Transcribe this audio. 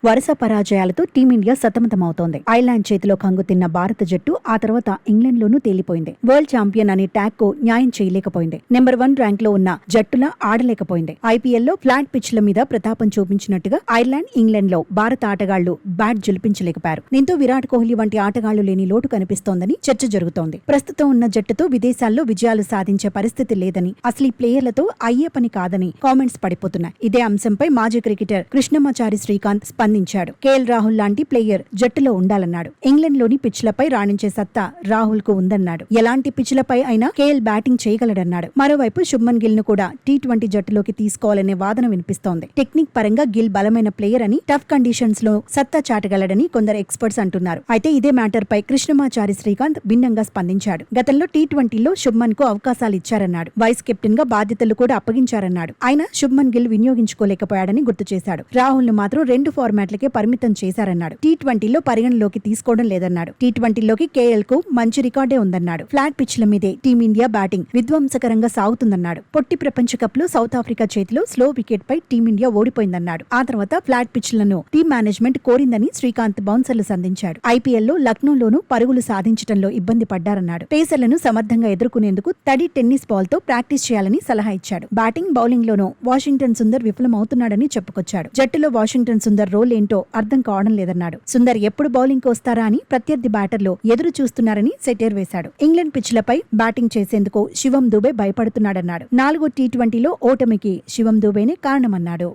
వరుస పరాజయాలతో team India సతమతమవుతోంది. Ireland చేతిలో కంగుతిన్న భారత జట్టు ఆ తర్వాత ఇంగ్లాండ్లోనూ తేలిపోయింది. వరల్డ్ ఛాంపియన్ అనే ట్యాగ్ కు న్యాయం చేయలేకపోయింది. నెంబర్ 1 ర్యాంక్ లో ఉన్న జట్టులా ఆడలేకపోయింది. ఐపీఎల్లో ఫ్లాట్ పిచ్ల మీద ప్రతాపం చూపించినట్టుగా ఐర్లాండ్, ఇంగ్లాండ్ లో భారత ఆటగాళ్లు బ్యాట్ జులిపించలేకపోయారు. దీంతో విరాట్ కోహ్లీ వంటి ఆటగాళ్లు లేని లోటు కనిపిస్తోందని చర్చ జరుగుతోంది. ప్రస్తుతం ఉన్న జట్టుతో విదేశాల్లో విజయాలు సాధించే పరిస్థితి లేదని, అసలు ఈ ప్లేయర్లతో అయ్యే పని కాదని కామెంట్స్ పడిపోతున్నాయి. ఇదే అంశంపై మాజీ క్రికెటర్ కృష్ణమాచారి శ్రీకాంత్ స్పందించాడు. కేఎల్ రాహుల్ లాంటి ప్లేయర్ జట్టులో ఉండాలన్నాడు. ఇంగ్లాండ్ లోని పిచ్లపై రాణించే సత్తా రాహుల్ కు ఉందన్నాడు. ఎలాంటి పిచ్లపై అయినా కేఎల్ బ్యాటింగ్ చేయగలడన్నాడు. మరోవైపు శుభ్మన్ గిల్ ను కూడా టీ20 జట్టులోకి తీసుకోవాలనే వాదన వినిపిస్తోంది. టెక్నిక్ పరంగా గిల్ బలమైన ప్లేయర్ అని, టఫ్ కండిషన్స్ లో సత్తా చాటగలడని కొందరు ఎక్స్పర్ట్స్ అంటున్నారు. అయితే ఇదే మ్యాటర్ పై కృష్ణమాచారి శ్రీకాంత్ భిన్నంగా స్పందించాడు. గతంలో టీ20లో శుభ్మన్ కు అవకాశాలు ఇచ్చారన్నాడు. వైస్ కెప్టెన్ గా బాధ్యతలు కూడా అప్పగించారన్నాడు. అయినా శుభ్మన్ గిల్ వినియోగించుకోలేకపోయాడని గుర్తు చేశాడు. రాహుల్ ను మాత్రం 2 ఫార్మాట్లకే పరిమితం చేశారన్నాడు. టీ20లో పరిగణలోకి తీసుకోవడం లేదన్నాడు. టీ20లోకి కేఎల్ కు మంచి రికార్డే ఉందన్నాడు. ఫ్లాట్ పిచ్ల మీదే టీమిండియా బ్యాటింగ్ విధ్వంసకరంగా సాగుతుందన్నాడు. పొట్టి ప్రపంచ కప్ లో సౌత్ ఆఫ్రికా చేతిలో స్లో వికెట్ పై టీమిండియా ఓడిపోయిందన్నాడు. ఆ తర్వాత ఫ్లాట్ పిచ్లను టీం మేనేజ్మెంట్ కోరిందని శ్రీకాంత్ బౌన్సర్లు సంధించాడు. ఐపీఎల్లో లక్నోలోనూ పరుగులు సాధించడంలో ఇబ్బంది పడ్డారన్నాడు. పేసర్లను సమర్థంగా ఎదుర్కొనేందుకు తడి టెన్నిస్ బాల్ తో ప్రాక్టీస్ చేయాలని సలహా ఇచ్చాడు. బ్యాటింగ్, బౌలింగ్ లోనూ వాషింగ్టన్ సుందర్ విఫలమవుతున్నాడని చెప్పుకొచ్చాడు. జట్టులో వాషింగ్టన్ సుందర్ రోల్ ఏంటో అర్థం కావడం లేదన్నాడు. సుందర్ ఎప్పుడు బౌలింగ్ కు వస్తారా అని ప్రత్యర్థి బ్యాటర్లు ఎదురు చూస్తున్నారని సెటైర్ వేశాడు. ఇంగ్లాండ్ పిచ్లపై బ్యాటింగ్ చేసేందుకు శివం దుబే భయపడుతున్నాడన్నాడు. 4వ టీ20లో ఓటమికి శివం దుబేనే కారణమన్నాడు.